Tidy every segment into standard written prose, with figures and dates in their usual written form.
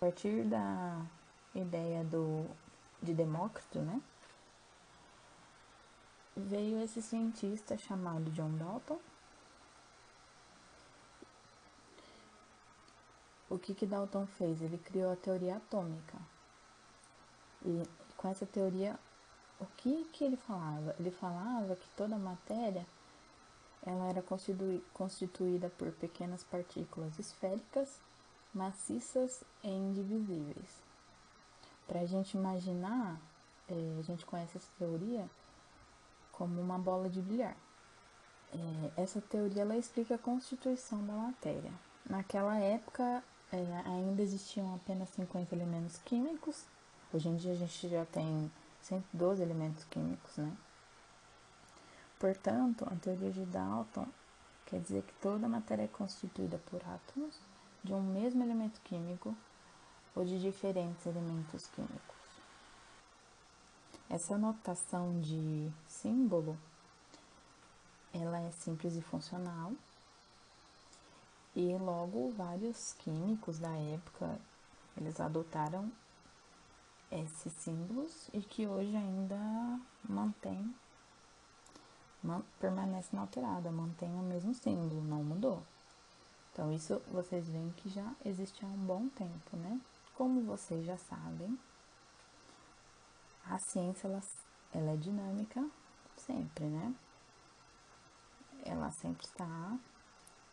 A partir da ideia de Demócrito, né, veio esse cientista chamado John Dalton. O que Dalton fez? Ele criou a teoria atômica. E com essa teoria, o que ele falava? Ele falava que toda matéria ela era constituída por pequenas partículas esféricas, maciças e indivisíveis. Para a gente imaginar, a gente conhece essa teoria como uma bola de bilhar. Essa teoria ela explica a constituição da matéria. Naquela época, ainda existiam apenas 50 elementos químicos. Hoje em dia a gente já tem 112 elementos químicos, né? Portanto, a teoria de Dalton quer dizer que toda matéria é constituída por átomos de um mesmo elemento químico ou de diferentes elementos químicos. Essa notação de símbolo, ela é simples e funcional, e logo vários químicos da época, eles adotaram esses símbolos e que hoje ainda permanece inalterada, mantém o mesmo símbolo, não mudou. Então isso vocês veem que já existe há um bom tempo, né? Como vocês já sabem, a ciência ela é dinâmica sempre, né? Ela sempre está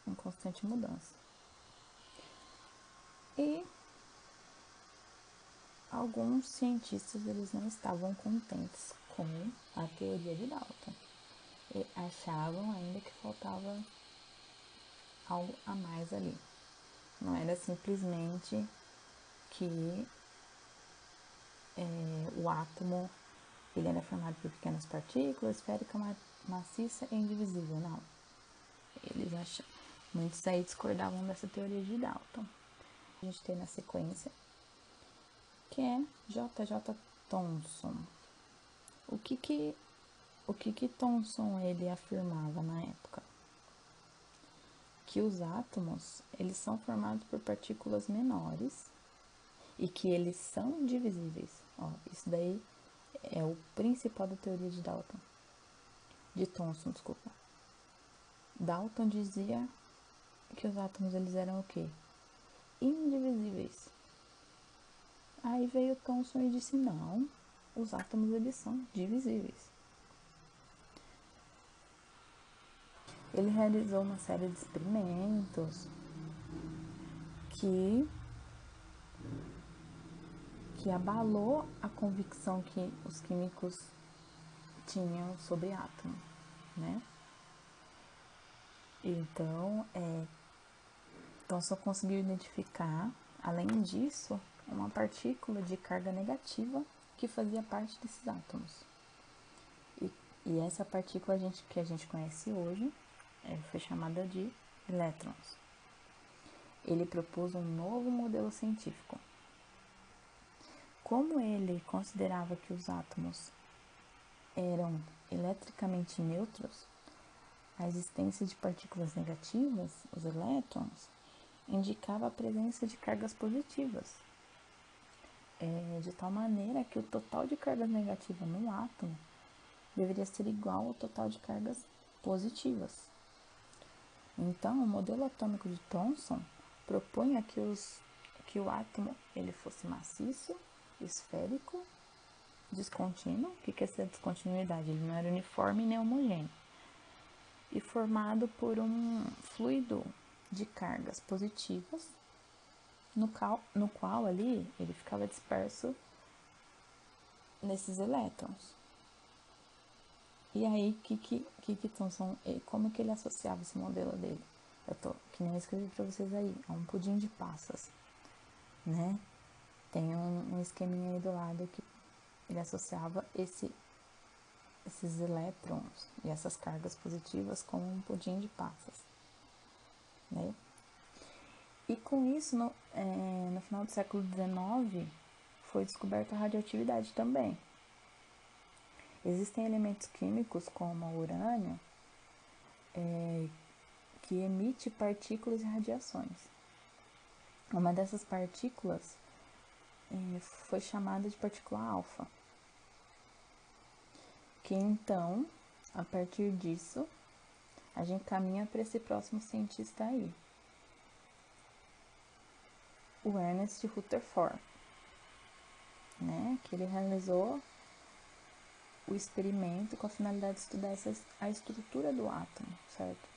em constante mudança. E alguns cientistas eles não estavam contentes com a teoria de Dalton e achavam ainda que faltava algo a mais ali. Não era simplesmente que o átomo ele era formado por pequenas partículas, esférica, maciça e indivisível, não. Muitos aí discordavam dessa teoria de Dalton. A gente tem na sequência que é J.J. Thomson. O que Thomson ele afirmava na época? Que os átomos eles são formados por partículas menores e que eles são divisíveis. Isso daí é o principal da teoria de Dalton. De Thomson, desculpa. Dalton dizia que os átomos eles eram o quê? Indivisíveis. Aí veio Thomson e disse, não, os átomos eles são divisíveis. Ele realizou uma série de experimentos que abalou a convicção que os químicos tinham sobre átomo, né? Então, Thomson conseguiu identificar, além disso, uma partícula de carga negativa que fazia parte desses átomos. E essa partícula que a gente conhece hoje foi chamada de elétrons. Ele propôs um novo modelo científico. Como ele considerava que os átomos eram eletricamente neutros, a existência de partículas negativas, os elétrons, indicava a presença de cargas positivas, de tal maneira que o total de cargas negativas no átomo deveria ser igual ao total de cargas positivas. Então, o modelo atômico de Thomson propunha que o átomo ele fosse maciço, esférico, descontínuo. O que é essa descontinuidade? Ele não era uniforme nem homogêneo. E formado por um fluido de cargas positivas, no qual ali ele ficava disperso nesses elétrons. E aí, Thomson, como que ele associava esse modelo dele? Que nem eu escrevi para vocês aí, é um pudim de passas, né? Tem um esqueminha aí do lado que ele associava esses elétrons e essas cargas positivas com um pudim de passas, né? E com isso, no final do século XIX, foi descoberta a radioatividade também. Existem elementos químicos como o urânio que emite partículas e radiações. Uma dessas partículas foi chamada de partícula alfa. Que então, a partir disso, a gente caminha para esse próximo cientista aí, o Ernest Rutherford, né? Que ele realizou o experimento com a finalidade de estudar a estrutura do átomo, certo?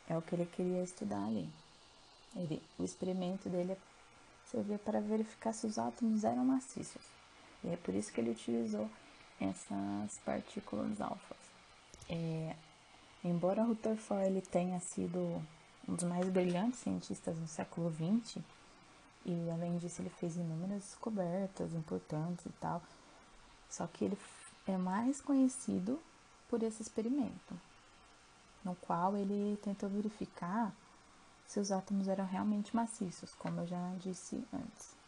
É o que ele queria estudar ali. O experimento dele servia para verificar se os átomos eram maciços. E é por isso que ele utilizou essas partículas alfas. Embora Rutherford ele tenha sido um dos mais brilhantes cientistas no século XX, e além disso ele fez inúmeras descobertas importantes e tal, só que ele é mais conhecido por esse experimento, no qual ele tentou verificar se os átomos eram realmente maciços, como eu já disse antes.